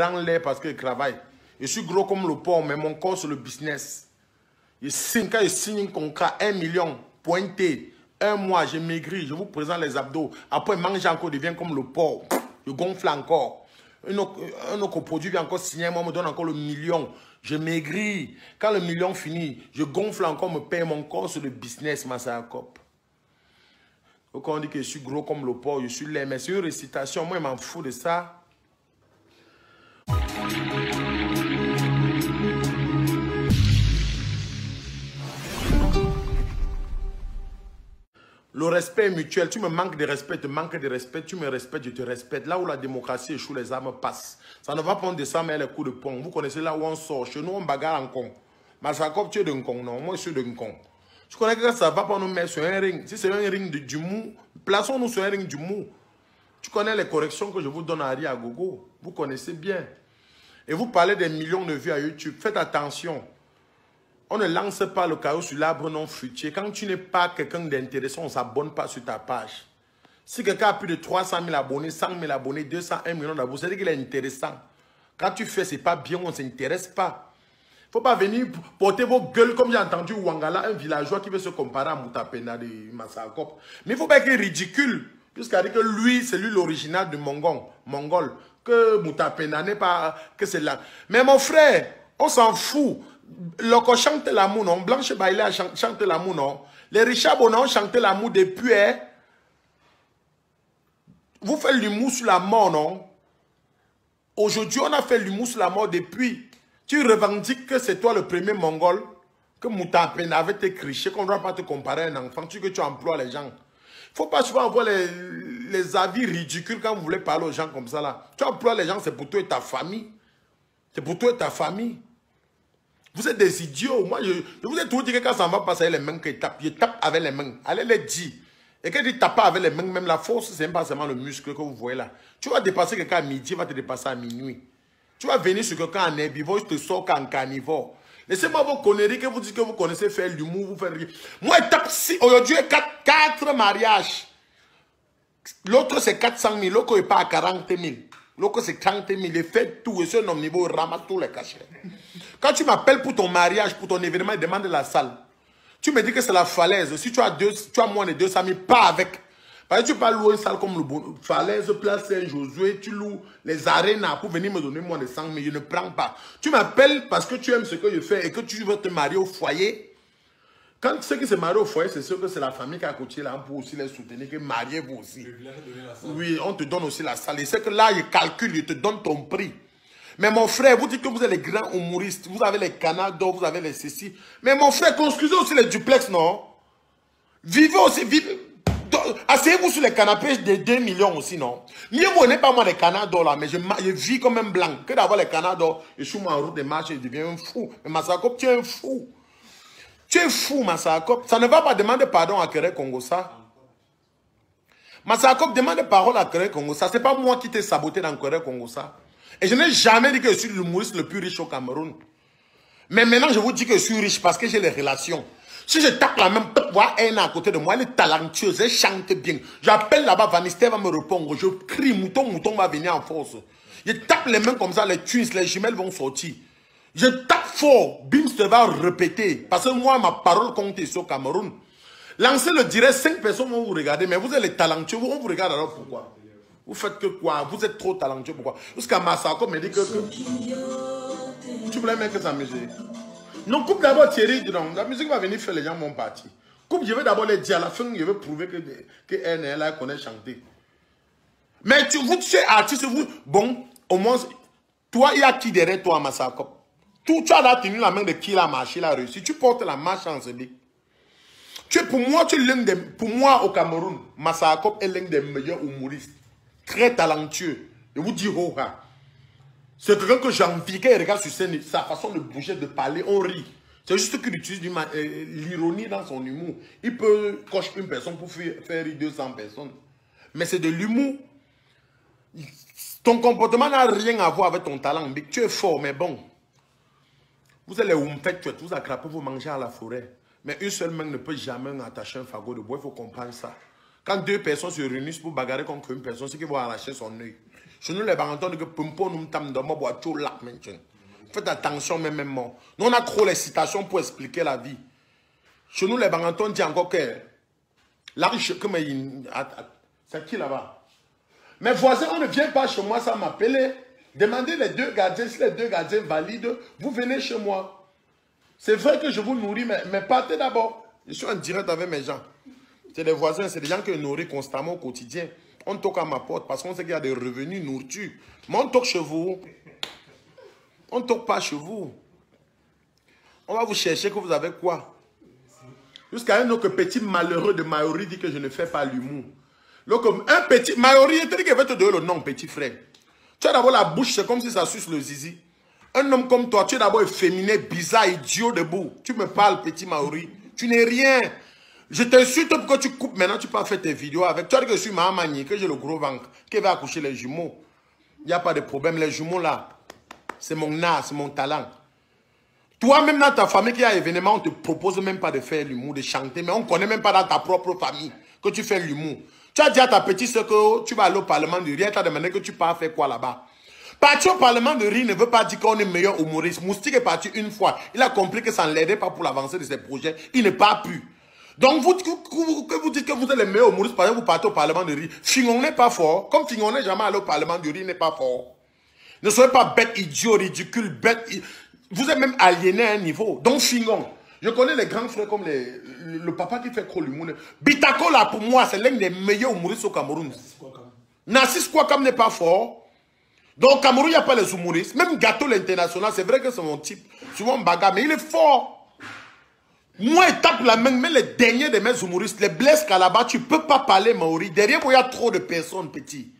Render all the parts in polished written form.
dans l'air parce que je travaille. Je suis gros comme le porc, mais mon corps c'est le business. Quand je signe un contrat, 1 million, pointé, 1 mois, je maigris, je vous présente les abdos. Après, manger encore, devient comme le porc. Je gonfle encore. Un autre produit vient encore signer, moi, me donne encore le million. Je maigris. Quand le million finit, je gonfle encore, me paye mon corps sur le business, ma Masakop. Donc on dit que je suis gros comme le porc, je suis laid. Mais c'est une récitation, moi, je m'en fous de ça. Le respect est mutuel. Tu me manques de respect, je te manque de respect. Tu me respectes, je te respecte. Là où la démocratie échoue, les armes passent. Ça ne va pas descendre, mais les coups de poing. Vous connaissez là où on sort. Chez nous, on bagarre en con. Masakop, tu es d'un con. Non, moi, je suis d'un con. Tu connais que ça ne va pas nous mettre sur un ring. Si c'est un ring du mou, plaçons-nous sur un ring du mou. Tu connais les corrections que je vous donne à Ari à Gogo. Vous connaissez bien. Et vous parlez des millions de vues à YouTube. Faites attention. On ne lance pas le caillou sur l'arbre non fruitier. Quand tu n'es pas quelqu'un d'intéressant, on ne s'abonne pas sur ta page. Si quelqu'un a plus de 300 000 abonnés, 100 000 abonnés, 201 millions d'abonnés, c'est-à-dire qu'il est intéressant. Quand tu fais, ce n'est pas bien, on ne s'intéresse pas. Il ne faut pas venir porter vos gueules comme j'ai entendu Ouangala, un villageois qui veut se comparer à Moutapena de Masakop. Mais il ne faut pas être ridicule, puisqu'il dit que lui, c'est lui l'original du Mongol. Que Moutapena n'est pas... que c'est là. Mais mon frère, on s'en fout. Loco chante l'amour, non? Blanche Bailey chante l'amour, non? Les Richard Bonan chantent l'amour depuis. Hein? Vous faites l'humour sur la mort, non? Aujourd'hui, on a fait l'humour sur la mort depuis. Tu revendiques que c'est toi le premier Mongol, que Moutapena avait été criché, qu'on ne doit pas te comparer à un enfant, que tu emploies les gens. Il ne faut pas souvent avoir les avis ridicules quand vous voulez parler aux gens comme ça. Là. Tu emploies les gens, c'est pour toi et ta famille. C'est pour toi et ta famille. Vous êtes des idiots. Moi, je vous ai toujours dit que quand ça ne va pas, c'est les mains qui tapent. Je tape avec les mains. Allez les dire. Et quand tu tapes avec les mains, même la force, ce n'est pas seulement le muscle que vous voyez là. Tu vas dépasser quelqu'un à midi, il va te dépasser à minuit. Tu vas venir sur quelqu'un en herbivore, je te sors qu'en carnivore. Laissez-moi vos conneries que vous dites que vous connaissez faire l'humour, vous faites rien. Moi, je tape si. Aujourd'hui, 4 mariages. L'autre, c'est 400 000. L'autre, il n'est pas à 40 000. L'autre, c'est 30 000. Il fait tout. Et ce nom niveau, il ramasse tous les cachets. Quand tu m'appelles pour ton mariage, pour ton événement, il demande la salle. Tu me dis que c'est la falaise. Si tu as moins de 200 000, pas avec. Parce que tu peux pas louer une salle comme le Falaise, Place Saint-Josué, tu loues les arénas pour venir me donner moins de 100 000. Je ne prends pas. Tu m'appelles parce que tu aimes ce que je fais et que tu veux te marier au foyer. Quand ceux qui se marient au foyer, c'est sûr que c'est la famille qui a coaché là pour aussi les soutenir, que mariez-vous aussi. Oui, on te donne aussi la salle. Et c'est que là, je calcule, je te donne ton prix. Mais mon frère, vous dites que vous êtes les grands humoristes, vous avez les canards d'or, vous avez les ceci. Mais mon frère, construisez aussi les duplex, non? Vivez aussi, asseyez-vous sur les canapés de 2 millions aussi, non? Mieux vous n'êtes pas moi les canards d'or là, mais je vis comme un blanc. Que d'avoir les canards d'or, je suis moi en route de marche et je deviens un fou. Mais Masakop, tu es un fou. Tu es fou, Masakop. Ça ne va pas demander pardon à Kéré Congo, ça. Masakop demande pardon à Kéré Congo, ça. Ce n'est pas moi qui t'ai saboté dans Kéré Congo, ça. Et je n'ai jamais dit que je suis l'humoriste le plus riche au Cameroun. Mais maintenant, je vous dis que je suis riche parce que j'ai les relations. Si je tape la même, voir un à côté de moi, elle est talentueuse, elle chante bien. J'appelle là-bas, Vanister va me répondre. Je crie, mouton va venir en force. Je tape les mains comme ça, les twins, les jumelles vont sortir. Je tape fort, Bims va répéter. Parce que moi, ma parole compte ici au Cameroun. Lancez le direct, 5 personnes vont vous regarder, mais vous êtes les talentueux, on vous regarde alors pourquoi? Vous faites que quoi? Vous êtes trop talentueux, pourquoi? Jusqu'à Masako me dit que... Tu voulais mettre sa musique? Non, coupe d'abord Thierry, donc. La musique va venir faire les gens vont partir. Coupe, je vais d'abord les dire à la fin, je vais prouver que elle connaît chanter. Mais vous êtes artiste, vous... Bon, au moins, toi, il y a qui derrière toi, Masako? Tu as là tenu la main de qui l'a marché, l'a réussi. Tu portes la marche en CD. Pour moi, tu es l'un des... Pour moi, au Cameroun, Masako est l'un des meilleurs humoristes. Très talentueux. Je vous dis, oh, c'est quelqu'un que j'envie, quand il regarde sur scène, sa façon de bouger, de parler, on rit. C'est juste qu'il utilise l'ironie dans son humour. Il peut cocher une personne pour faire rire 200 personnes. Mais c'est de l'humour. Ton comportement n'a rien à voir avec ton talent. Tu es fort, mais bon. Vous allez où vous attrapez, vous mangez à la forêt. Mais une seule main ne peut jamais attacher un fagot de bois. Il faut comprendre ça. Quand 2 personnes se réunissent pour bagarrer contre une personne, c'est qu'ils vont arracher son œil. Chez nous, les barantons, que Pumpo nous tam dans ma boîte, lac maintenant. Faites attention, même moi. Nous, on a trop les citations pour expliquer la vie. Chez nous, les barantons disent encore que la riche, comme c'est qui là-bas? Mes voisins, on ne vient pas chez moi sans m'appeler. Demandez les 2 gardiens, si les 2 gardiens valident, vous venez chez moi. C'est vrai que je vous nourris, mais partez d'abord. Je suis en direct avec mes gens. C'est des voisins, c'est des gens que je nourris constamment au quotidien. On toque à ma porte parce qu'on sait qu'il y a des revenus, nourriture. Mais on toque chez vous. On ne toque pas chez vous. On va vous chercher que vous avez quoi. Jusqu'à un autre petit malheureux de Maori dit que je ne fais pas l'humour. Un petit Maori, il te dit qu'il va te donner le nom, petit frère. Tu as d'abord la bouche, c'est comme si ça suce le zizi. Un homme comme toi, tu es d'abord efféminé, bizarre, idiot debout. Tu me parles, petit Maori. Tu n'es rien. Je t'insulte pour que tu coupes. Maintenant, tu peux faire tes vidéos avec. Tu as dit que je suis Mahamani, que j'ai le gros ventre, qui va accoucher les jumeaux. Il n'y a pas de problème. Les jumeaux là, c'est mon art, c'est mon talent. Toi-même dans ta famille qui a événement, on ne te propose même pas de faire l'humour, de chanter. Mais on ne connaît même pas dans ta propre famille que tu fais l'humour. Tu as dit à ta petite soeur que tu vas aller au Parlement de Rire. Tu as demandé que tu pars faire quoi là-bas. Partir au Parlement de Rire ne veut pas dire qu'on est meilleur humoriste. Moustique est parti une fois. Il a compris que ça ne l'aidait pas pour l'avancée de ses projets. Il n'est pas pu. Donc, vous dites que vous êtes le meilleur humoriste, par exemple, vous partez au Parlement de Rire. Fingon n'est pas fort. Comme Fingon n'est jamais allé au Parlement de Rire, il n'est pas fort. Ne soyez pas bête, idiot, ridicule, bête. Vous êtes même aliéné à un niveau. Donc, Fingon. Je connais les grands frères comme le papa qui fait trop l'humour. Bitako, là, pour moi, c'est l'un des meilleurs humoristes au Cameroun. Narcisse Kouakam n'est pas fort. Donc, au Cameroun, il n'y a pas les humoristes. Même Gâteau l'international, c'est vrai que c'est mon type. Souvent, bagarre, mais il est fort. Moi, il tape la main, mais les derniers de mes humoristes, les Blaise Calabar, tu ne peux pas parler Maori. Derrière moi, il y a trop de personnes, petit.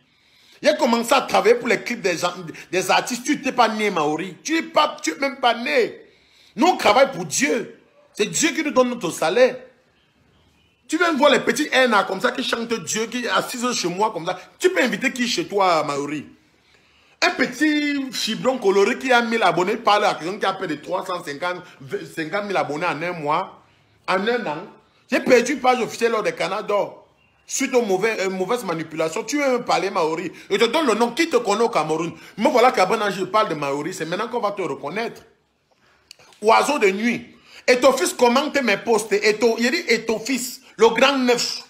Il a commencé à travailler pour les clips des artistes. Tu n'es pas né Maori. Tu n'es même pas né. Nous, on travaille pour Dieu. C'est Dieu qui nous donne notre salaire. Tu viens voir les petits haines comme ça qui chantent Dieu, qui assisent chez moi comme ça. Tu peux inviter qui chez toi, Maori? Un petit fibron coloré qui a 1000 abonnés parle à quelqu'un qui a près de 350 000 abonnés en un mois, en un an. J'ai perdu une page officielle lors des Canada suite aux mauvaises manipulations. Tu veux me parler Maori? Je te donne le nom. Qui te connaît au Cameroun? Me voilà Kabana, je parle de Maori. C'est maintenant qu'on va te reconnaître. Oiseau de nuit. Et ton fils commente mes posts. Il dit et ton fils, le grand neuf,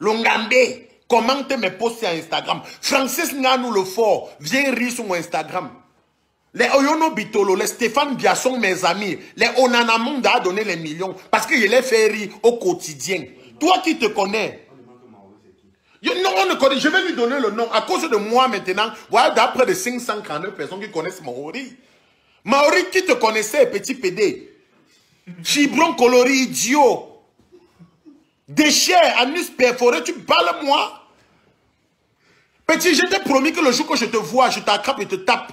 le Ngandé, commente mes posts sur Instagram. Francis Nganou le fort, viens rire sur mon Instagram. Les Oyono Bitolo, les Stéphane Biasson, mes amis, les Onana Monde a donné les millions parce que je les fais rire au quotidien. Toi qui te connais. Non, on ne connaît. Je vais lui donner le nom. À cause de moi maintenant, voilà d'après de 539 personnes qui connaissent Maori. Maori qui te connaissait, petit PD. Fibron coloré, idiot. Déchets, anus perforé, tu parles moi. Petit, je t'ai promis que le jour que je te vois, je t'attrape et te tape.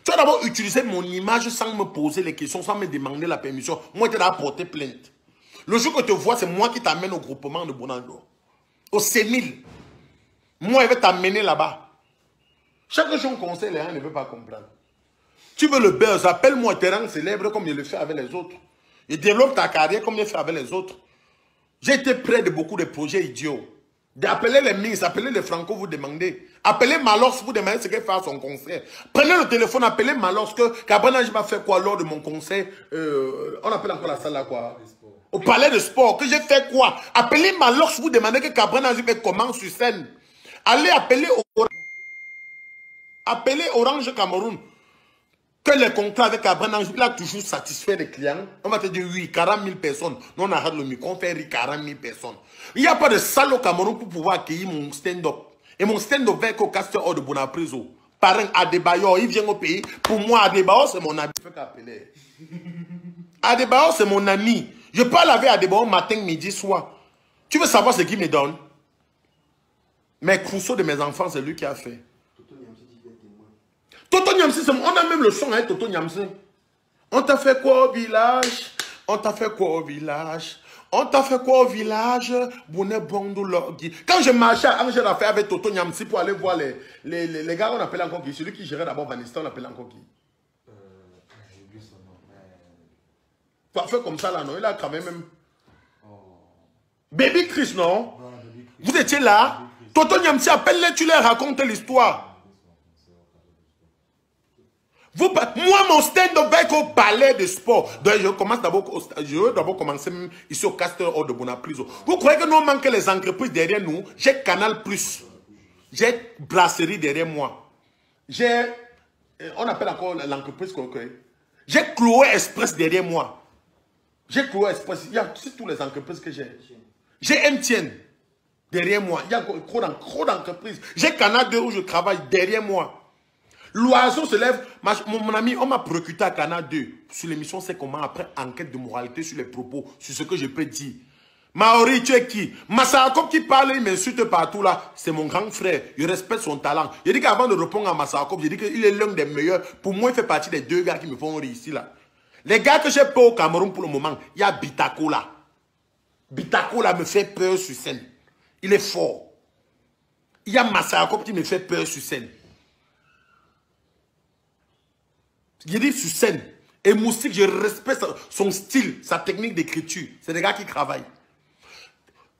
Tu vas d'abord utiliser mon image sans me poser les questions, sans me demander la permission. Moi, je t'ai porté plainte. Le jour que je te vois, c'est moi qui t'amène au groupement de Bonango. Au Sémil. Moi, je vais t'amener là-bas. Chaque jour, on conseille, les gens ne veulent pas comprendre. Tu veux le buzz, appelle-moi terrain célèbre comme je le fais avec les autres. Je développe ta carrière comme je le fais avec les autres. J'ai été près de beaucoup de projets idiots. D'appeler les ministres, appeler les Franco, vous demandez. Appelez Malos, vous demandez ce qu'il fait à son concert. Prenez le téléphone, appelez Malos, que Cabana, je vais faire quoi lors de mon concert. On appelle encore la salle là quoi? Au palais de sport. Que j'ai fait quoi? Appelez Malos, vous demandez que Cabana, je fait comment sur scène. Allez appeler Orange Cameroun. Que les contrats avec Abraham, il a toujours satisfait les clients. On va te dire oui, 40 000 personnes. Nous, on arrête le micro, on fait 40 000 personnes. Il n'y a pas de salle au Cameroun pour pouvoir accueillir mon stand-up. Et mon stand-up va être au Castor hors de Bonapriso. Parrain Adebayor, il vient au pays. Pour moi, Adebayor, c'est mon ami. Adebayor, c'est mon ami. Je parle avec Adebayor matin, midi, soir. Tu veux savoir ce qu'il me donne? Mais Crusoe de mes enfants, c'est lui qui a fait. Toto Nyamsi, on a même le son avec Toto Nyamsi. On t'a fait quoi au village? On t'a fait quoi au village? On t'a fait quoi au village? Quand je marchais à Angers Affaire avec Toto Nyamsi pour aller voir les gars, on appelle encore qui? Celui qui gérait d'abord Vanistan, on appelle encore qui? J'ai oublié son nom. Parfait comme ça là, non? Il a quand même. Baby Chris, non? Vous étiez là? Toto Nyamsi, appelle-les, tu leur racontes l'histoire. Moi, mon stand-up va être au palais de sport. Donc, je veux d'abord commencer ici au Castor hors de Bonapriso. Vous croyez que nous manquons les entreprises derrière nous? J'ai Canal Plus. J'ai Brasserie derrière moi. J'ai, on appelle encore l'entreprise qu'on crée. J'ai Chloé Express derrière moi. J'ai Chloé Express. Il y a toutes les entreprises que j'ai. J'ai MTN derrière moi. Il y a trop d'entreprises. J'ai Canal 2 où je travaille derrière moi. L'oiseau se lève. Mon ami, on m'a procuré à Canal 2 sur l'émission C'est comment, après enquête de moralité sur les propos, sur ce que je peux dire. Maori, tu es qui? Massarakop qui parle, il m'insulte partout là. C'est mon grand frère. Je respecte son talent. Je dis qu'avant de répondre à Massarakop, je dis qu'il est l'un des meilleurs. Pour moi, il fait partie des 2 gars qui me font rire ici là. Les gars que j'ai peur au Cameroun pour le moment, il y a Bitako là. Bitako là me fait peur sur scène. Il est fort. Il y a Massarakop qui me fait peur sur scène. Je dis sur scène. Et Moustique, je respecte son style, sa technique d'écriture. C'est des gars qui travaillent.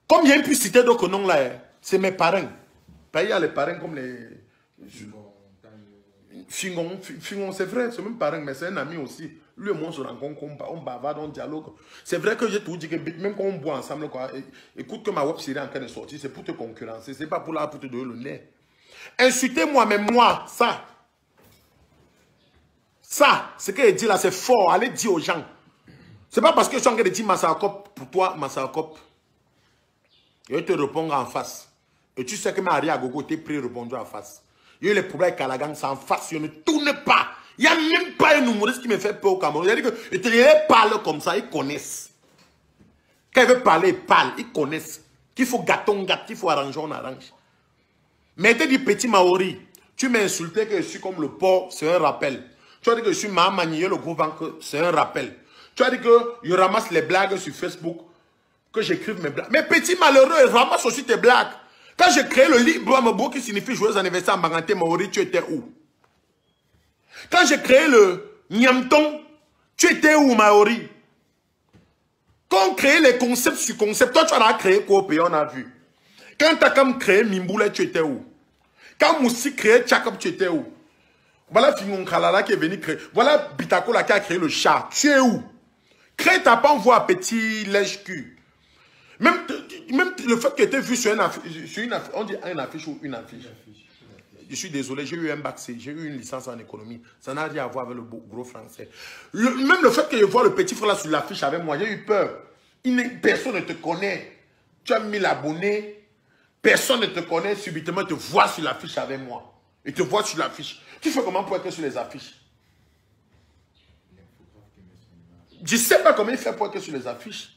Comme il y a une pu citer d'autres noms là, c'est mes parrains. Il y a les parrains comme les... Fingon, c'est vrai, c'est même parrain, mais c'est un ami aussi. Lui et moi, on se rencontre, on bavarde, on dialogue. C'est vrai que j'ai tout dit que même quand on boit ensemble, quoi, écoute que ma web série est en train de sortir, c'est pour te concurrencer, c'est pas pour te donner le nez. Insultez-moi, mais moi, ça, ce que je dis là, c'est fort. Allez dire aux gens. C'est pas parce que je suis en train de dire Massarakop pour toi, Massarakop. Je vais te répondre en face. Et tu sais que Marie Agogo t'es prêt à répondre en face. Il y a eu les problèmes avec Kalagang, c'est en face. Je ne tourne pas. Il n'y a même pas un humoriste qui me fait peur au Cameroun. C'est-à-dire que les parlent comme ça, ils connaissent. Quand ils veulent parler, ils parlent, ils connaissent. Qu'il faut gâteau, on gâte, qu'il faut arranger, on arrange. Mais tu dis petit Maori, tu m'as insulté que je suis comme le porc, c'est un rappel. Tu as dit que je suis Mahamanié, le gros banque, c'est un rappel. Tu as dit que je ramasse les blagues sur Facebook, que j'écrive mes blagues. Mais petit malheureux, je ramasse aussi tes blagues. Quand j'ai créé le livre Amabo qui signifie joyeux anniversaire en Maranté Maori, tu étais où? Quand j'ai créé le Nyamton, tu étais où Maori? Quand on crée les concepts sur concepts, toi tu as créé quoi au pays, on a vu. Quand tu as comme créé Mimboule, tu étais où? Quand Moussi créé Tchakop, tu étais où? Voilà Fingon Kalala qui est venu créer. Voilà Bitako là qui a créé le chat. Tu es où? Crée ta pas voix petit lèche-cul. Même le fait que tu étais vu sur une affiche, on dit une affiche ou une affiche. Je suis désolé, j'ai eu un bac C, j'ai eu une licence en économie. Ça n'a rien à voir avec le gros français. Même le fait que je vois le petit frère là sur l'affiche avec moi, j'ai eu peur. Personne ne te connaît. Tu as 1000 abonnés. Personne ne te connaît. Subitement, il te voit sur l'affiche avec moi. Il te voit sur l'affiche. Tu fais comment pour être sur les affiches? Je ne sais pas comment il fait pour être sur les affiches.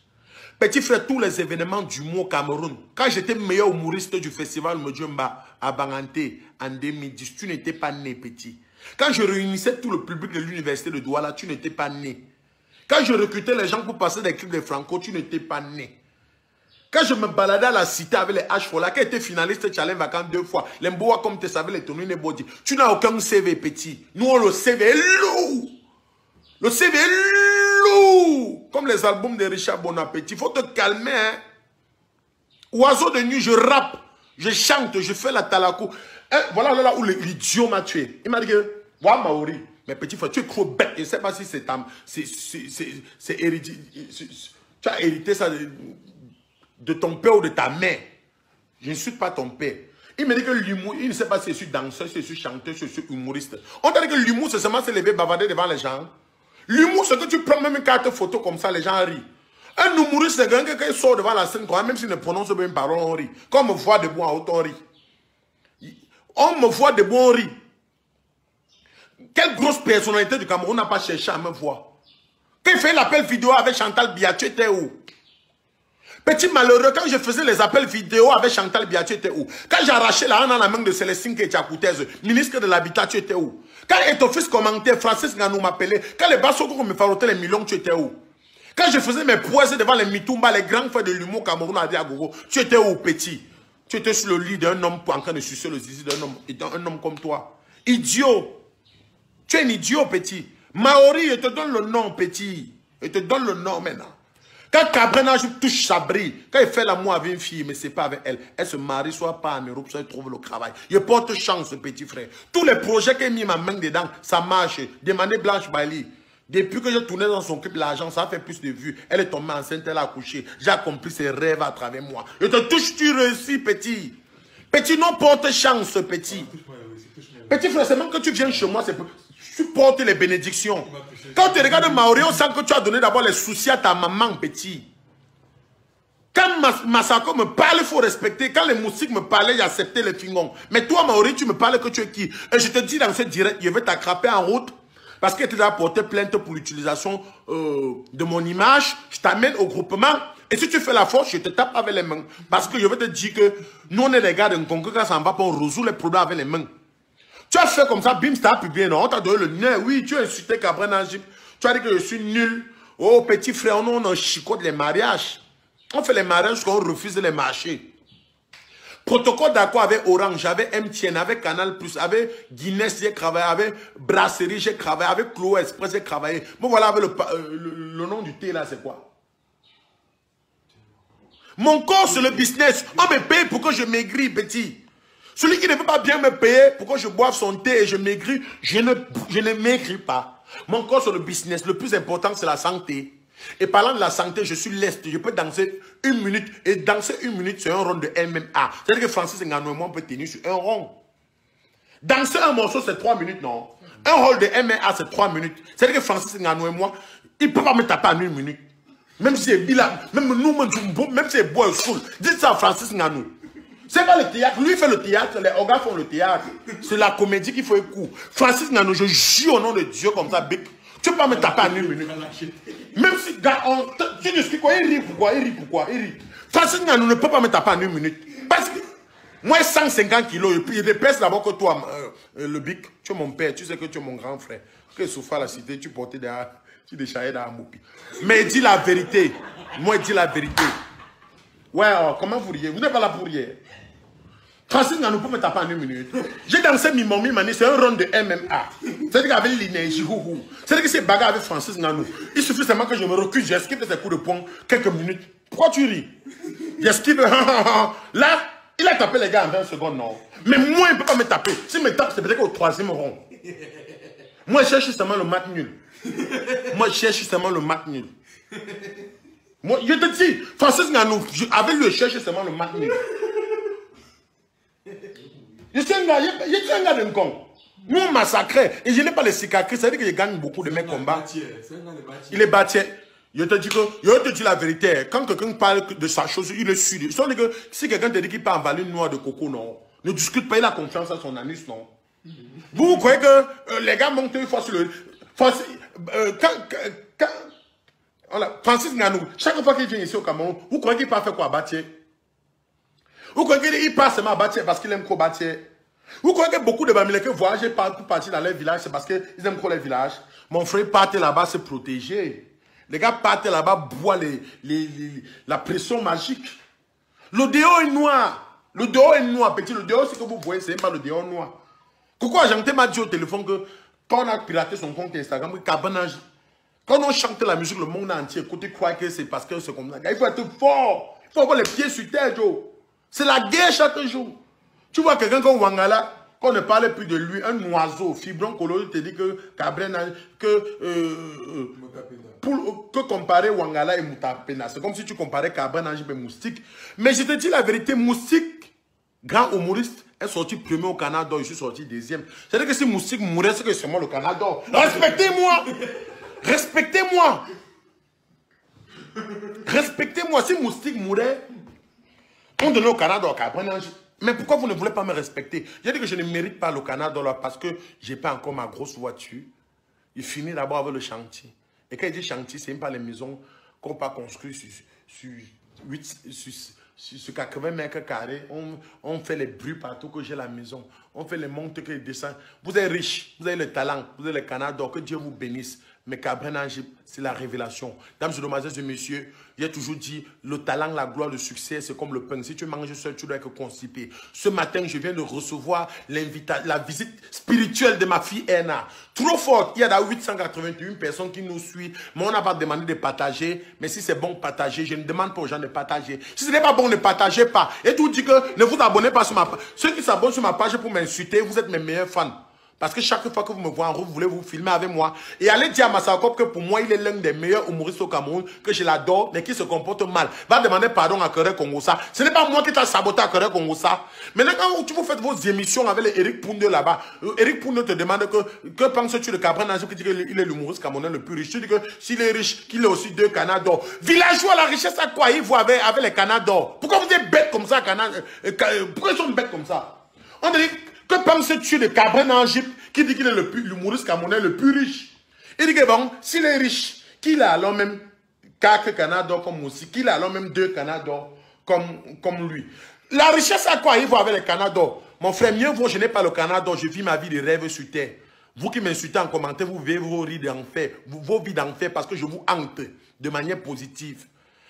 Petit frère, tous les événements du mot Cameroun. Quand j'étais meilleur humoriste du festival Mojumba à Banganté en 2010, tu n'étais pas né, petit. Quand je réunissais tout le public de l'université de Douala, tu n'étais pas né. Quand je recrutais les gens pour passer des clips de Franco, tu n'étais pas né. Quand je me baladais à la cité avec les H-Fola, qui était finaliste Challenge Vacant 2 fois, les Mboa comme tu savais les tourner body, tu n'as aucun CV, petit. Nous, on le CV est lourd. Le CV est lourd. Comme les albums de Richard Bonapetit. Il faut te calmer. Hein? Oiseau de nuit, je rappe, je chante, je fais la talakou. Hein? Voilà là où l'idiot m'a tué. Il m'a dit que, ouais, Maori, mais petit frère, tu es trop bête. Je ne sais pas si c'est hérité. Tu as hérité ça de ton père ou de ta mère. Je n'insulte pas ton père. Il me dit que l'humour, il ne sait pas si je suis danseur, si je suis chanteur, si je suis humoriste. On t'a dit que l'humour, c'est seulement se lever, bavarder devant les gens. L'humour, c'est que tu prends même une carte photo comme ça, les gens rient. Un humoriste, c'est quelqu'un qui sort devant la scène, même s'il ne prononce pas une parole, on rit. Quand on me voit debout en haut, on rit. On me voit debout, on rit. Quelle grosse personnalité du Cameroun n'a pas cherché à me voir? Quand il fait l'appel vidéo avec Chantal Biya, tu étais où? Petit malheureux, quand je faisais les appels vidéo avec Chantal Biya, tu étais où? Quand j'arrachais la main dans la main de Célestine Kétiakoutez, ministre de l'Habitat, tu étais où? Quand Etofis commentait, Francis Nganou m'appelait, quand les Bassoko me farotaient les millions, tu étais où? Quand je faisais mes prouesses devant les Mitumba, les grands frères de l'humour Cameroun à Diagogo, tu étais où, petit? Tu étais sur le lit d'un homme en train de sucer le zizi d'un homme, un homme comme toi. Idiot! Tu es un idiot, petit. Maori, je te donne le nom, petit. Je te donne le nom maintenant. Quand Cabrena touche Sabri, quand il fait l'amour avec une fille, mais c'est pas avec elle, elle se marie, soit pas en Europe, soit elle trouve le travail. Il porte chance, ce petit frère. Tous les projets qu'il a mis ma main dedans, ça marche. Demandez Blanche Bailey. Depuis que je tournais dans son clip, l'argent, ça a fait plus de vues. Elle est tombée enceinte, elle a accouché. J'ai accompli ses rêves à travers moi. Je te touche, tu réussis, petit. Petit, non, porte chance, petit. Petit frère, c'est même que tu viens chez moi, tu portes les bénédictions. Quand tu regardes Maori, on sent que tu as donné d'abord les soucis à ta maman, petit. Quand Masako me parle, il faut respecter. Quand les moustiques me parlaient, j'acceptais les fingons. Mais toi, Maori, tu me parles que tu es qui? Et je te dis dans ce direct, je vais t'attraper en route. Parce que tu as porté plainte pour l'utilisation de mon image. Je t'amène au groupement. Et si tu fais la force, je te tape avec les mains. Parce que je vais te dire que nous, on est les gars d'un concours. Quand ça ne va pas, on résout les problèmes avec les mains. Tu as fait comme ça, bim, ça a publié, non? On t'a donné le nez. Oui, tu as insulté Cabrena Jip. Tu as dit que je suis nul. Oh, petit frère, nous, on chicote les mariages. On fait les mariages qu'on refuse les marchés. Protocole d'accord avec Orange, avec MTN, avec Canal+, avec Guinness, j'ai travaillé, avec Brasserie, j'ai travaillé, avec Clo Express, j'ai travaillé. Bon, voilà, avec le nom du thé là, c'est quoi? Mon corps, c'est le business. On me paye pour que je maigris, petit. Celui qui ne veut pas bien me payer pour que je boive son thé et je maigris, je ne maigris pas. Mon corps, c'est le business. Le plus important, c'est la santé. Et parlant de la santé, je suis leste. Je peux danser 1 minute. Et danser 1 minute, c'est un rond de MMA. C'est-à-dire que Francis Ngannou et moi, on peut tenir sur un rond. Danser un morceau, c'est 3 minutes, non? Un rôle de MMA, c'est 3 minutes. C'est-à-dire que Francis Ngannou et moi, il ne peut pas me taper en 1 minute. Même si c'est bilan, même nous, même si c'est bois school. Dites ça à Francis Ngannou. C'est pas le théâtre. Lui, il fait le théâtre. Les organes font le théâtre. C'est la comédie qu'il faut écouter. Francis Ngannou, je jure au nom de Dieu comme ça, Bic. Tu ne peux pas me taper en 1 minute. Même si, gars, tu dis quoi? Il rit pourquoi? Il rit pourquoi? Il rit. Francis Ngannou ne peut pas me taper en 1 minute. Parce que moi, 150 kilos, et puis il pèse d'abord que toi, le Bic. Tu es mon père, tu sais que tu es mon grand frère. Que souffre à la cité, tu portais derrière, tu déchaillais dans la moupi. Mais dis la vérité. Moi, dis la vérité. Ouais, comment vous riez? Vous n'êtes pas là pour rire. Francis Ngannou peut me taper en 1 minute. J'ai dansé Mimomi Mani, c'est un rond de MMA. C'est-à-dire qu'avec l'énergie, c'est-à-dire que c'est bagarre avec Francis Ngannou. Il suffit seulement que je me recule, j'esquive ses coups de poing quelques minutes. Pourquoi tu ris? J'esquive. Là, il a tapé les gars en 20 secondes, non. Mais moi, il ne peut pas me taper. S'il me tape, c'est peut-être au 3e rond. Moi, je cherche seulement le match nul. Moi, je cherche seulement le match nul. Moi, je te dis, Francis Ngannou, avec lui, je cherche seulement le match nul. Je suis un gars d'un con. Nous, on massacrait. Et je n'ai pas les cicatrices. Ça veut dire que je gagne beaucoup de mes combats. Il est bâti. Je te dis la vérité. Quand quelqu'un parle de sa chose, il est sûr. Si quelqu'un te dit qu'il parle en valeur noire de coco, non. Ne discute pas, il a confiance à son anus, non. Vous croyez que les gars montent une fois sur le... Francis Ngannou, chaque fois qu'il vient ici au Cameroun, vous croyez qu'il part faire quoi à Bâtier? Vous croyez qu'il passe seulement à Bâtier parce qu'il aime trop Bâtier? Vous croyez que beaucoup de Bamileke voyagent pour partir dans les villages, c'est parce qu'ils aiment trop les villages? Mon frère partait là-bas se protéger. Les gars partaient là-bas boire la pression magique. Le dehors est noir. Le dehors est noir, petit. Le dehors, c'est que vous voyez, c'est pas le dehors noir. Pourquoi Jean-Té m'a dit au téléphone que quand on a piraté son compte Instagram, quand on chante la musique, le monde entier, écoutez, croit que c'est parce que c'est comme ça. Il faut être fort. Il faut avoir les pieds sur terre, Joe. C'est la guerre chaque jour. Tu vois quelqu'un comme Wangala, qu'on ne parle plus de lui, un oiseau, fibron coloré, te dit que Cabrena, que comparer Wangala et Moutapena. C'est comme si tu comparais Cabrena et Moustique. Mais je te dis la vérité, Moustique, grand humoriste, est sorti premier au Canada, je suis sorti 2e. C'est-à-dire que si Moustique mourait, c'est que c'est moi le Canada. Respectez-moi! Respectez-moi! Respectez-moi! Si Moustique mourait, on donnait au Canada au Cabrena. Mais pourquoi vous ne voulez pas me respecter? J'ai dit que je ne mérite pas le Canada là parce que je n'ai pas encore ma grosse voiture. Il finit d'abord avec le chantier. Et quand il dit chantier, ce n'est pas les maisons qu'on pas construites sur 80 mètres carrés. On fait les bruits partout que j'ai la maison. On fait les montées que les dessins. Vous êtes riche, vous avez le talent, vous avez le Canada, que Dieu vous bénisse. Mais Cabrin Angip, c'est la révélation. Dames et demoiselles et messieurs, j'ai toujours dit, le talent, la gloire, le succès, c'est comme le pain. Si tu manges seul, tu dois être constipé. Ce matin, je viens de recevoir la visite spirituelle de ma fille Erna. Trop forte. Il y a 881 personnes qui nous suivent. Mais on n'a pas demandé de partager. Mais si c'est bon, partager. Je ne demande pas aux gens de partager. Si ce n'est pas bon, ne partagez pas. Et tout dit que ne vous abonnez pas sur ma page. Ceux qui s'abonnent sur ma page pour m'insulter, vous êtes mes meilleurs fans. Parce que chaque fois que vous me voyez en route, vous voulez vous filmer avec moi. Et allez dire à Massaokop que pour moi, il est l'un des meilleurs humoristes au Cameroun, que je l'adore, mais qui se comporte mal. Va demander pardon à Kere Kongosa. Ce n'est pas moi qui t'ai saboté à Kere Kongosa. Maintenant, quand vous faites vos émissions avec Eric Pounde là-bas, Eric Pounde te demande que penses-tu de Cabrin Angip qui dit qu'il est l'humoriste camerounais le plus riche. Tu dis que s'il est riche, qu'il ait aussi 2 canards d'or. Villageois, la richesse à quoi il voit avec les canards d'or? Pourquoi vous êtes bêtes comme ça, pourquoi ils sont bêtes comme ça? On dit, que penses-tu de Cabrin Angip qui dit qu'il est l'humoriste camerounais le plus riche? Il dit que bon, s'il est riche, qu'il a alors même 4 canards d'or comme aussi, qu'il a alors même 2 canards d'or comme lui. La richesse à quoi il voit avec les canards d'or? Mon frère, mieux vaut, je n'ai pas le canard d'or, je vis ma vie de rêve sur terre. Vous qui m'insultez en commentaire, vous vivez vos vies d'enfer, vos vies d'enfer parce que je vous hante de manière positive.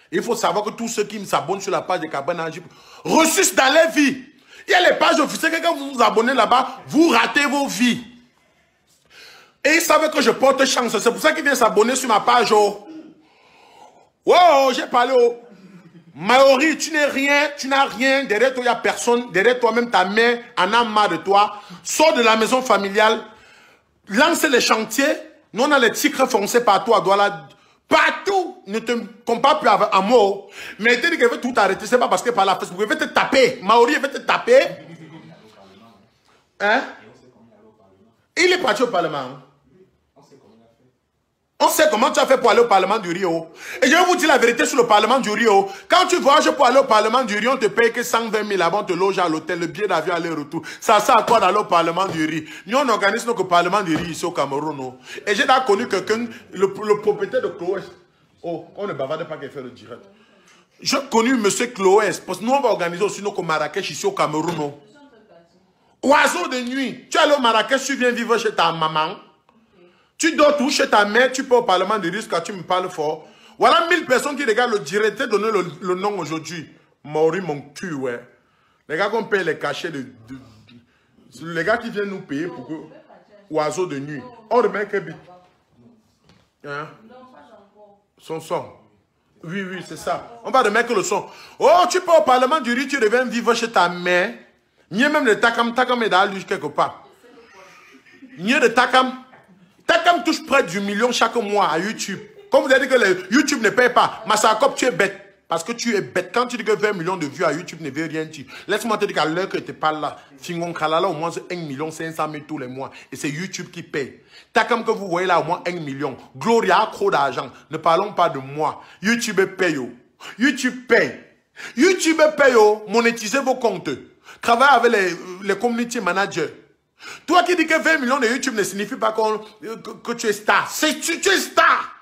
Il faut savoir que tous ceux qui s'abonnent sur la page de Cabrin Angip ressuscitent dans leur vie. Il y a les pages officielles que quand vous vous abonnez là-bas, vous ratez vos vies. Et ils savent que je porte chance. C'est pour ça qu'ils viennent s'abonner sur ma page. Oh, oh j'ai parlé. Oh. Maori, tu n'es rien, tu n'as rien. Derrière toi, il n'y a personne. Derrière toi-même, ta mère en a marre de toi. Sors de la maison familiale. Lance les chantiers. Nous, on a les tigres foncés partout à Douala. Partout, ne te compare plus à moi. Mais il te dit qu'il veut tout arrêter. C'est pas parce que par la Facebook, il veut te taper. Maori, il veut te taper. Hein? Il est parti au Parlement. On sait comment tu as fait pour aller au Parlement du Rio. Et je vais vous dire la vérité sur le Parlement du Rio. Quand tu voyages pour aller au Parlement du Rio, on te paye que 120 000 avant, on te loge à l'hôtel, le billet d'avion aller-retour. Ça sert à quoi d'aller au Parlement du Rio? Nous, on organise notre Parlement du Rio ici au Cameroun. Et j'ai là connu quelqu'un, le propriétaire de Chloé. Oh, on ne bavarde pas qu'il fait le direct. J'ai connu M. Chloé, parce que nous, on va organiser aussi notre Marrakech ici au Cameroun. Oiseau de nuit. Tu es allé au Marrakech, tu viens vivre chez ta maman. Tu dors tout chez ta mère, tu peux au Parlement de risque quand tu me parles fort. Voilà 1000 personnes qui regardent le direct, te donner le nom aujourd'hui. Maori mon cul, ouais. Les gars qu'on paye les cachets les gars qui viennent nous payer pour que... Oiseau de nuit. On remet que bit. Hein? Son son. Oui, oui, c'est ça. On va remettre le son. Oh, tu peux au Parlement du riz, tu reviens vivre chez ta mère. Mieux même de Takam est dans lui quelque part. Mieux de Takam. Takam touche près du million chaque mois à YouTube. Comme vous avez dit que YouTube ne paye pas. Massaokop, tu es bête. Parce que tu es bête. Quand tu dis que 20 millions de vues à YouTube ne veut rien dire. Laisse-moi te dire qu'à l'heure que tu parles là, Fingon Kalala, au moins 1 500 000 tous les mois. Et c'est YouTube qui paye. Takam que vous voyez là, au moins 1 million. Gloria a trop d'argent. Ne parlons pas de moi. YouTube paye. YouTube paye. YouTube paye. Monétisez vos comptes. Travaillez avec les community managers. Toi qui dis que 20 millions de YouTube ne signifie pas que tu es star. Tu es star.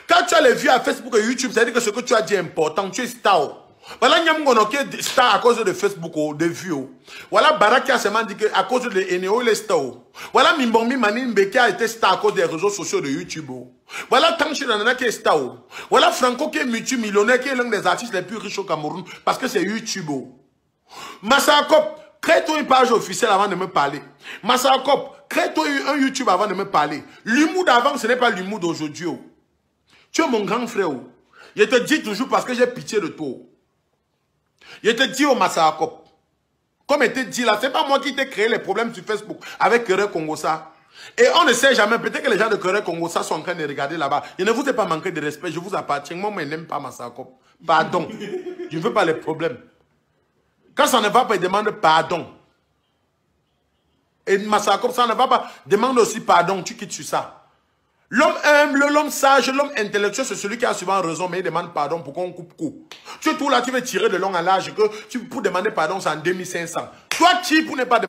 Quand tu as les vues à Facebook et YouTube, ça veut dire que ce que tu as dit est important. Tu es star. Voilà Nyamgono qui est star à cause de Facebook, de vues. Voilà Barak qui a seulement dit qu'à cause de Eneo, il est star. Voilà Mimbombi Manimbe qui a été star à cause des réseaux sociaux de YouTube. Voilà Tanchi Nanana qui est star. Voilà Franco qui est multimillionnaire, qui est l'un des artistes les plus riches au Cameroun parce que c'est YouTube. Massaokop, crée-toi une page officielle avant de me parler. Massaokop, crée-toi un YouTube avant de me parler. L'humour d'avant, ce n'est pas l'humour d'aujourd'hui. Tu es mon grand frère. Je te dis toujours parce que j'ai pitié de toi. Je te dis au Massaokop. Comme je te dis là, ce n'est pas moi qui t'ai créé les problèmes sur Facebook avec Kere Kongosa. Et on ne sait jamais, peut-être que les gens de Kere Kongosa sont en train de regarder là-bas. Je ne vous ai pas manqué de respect, je vous appartiens. Moi, je n'aime pas Massaokop. Pardon. Je ne veux pas les problèmes. Quand ça ne va pas, il demande pardon. Et Massaokop, ça ne va pas, demande aussi pardon, tu quittes sur ça. L'homme humble, l'homme sage, l'homme intellectuel, c'est celui qui a souvent raison, mais il demande pardon pour qu'on coupe court. Tu es tout là, tu veux tirer de long à large, pour demander pardon, c'est en 2500. Toi, qui pour ne pas demander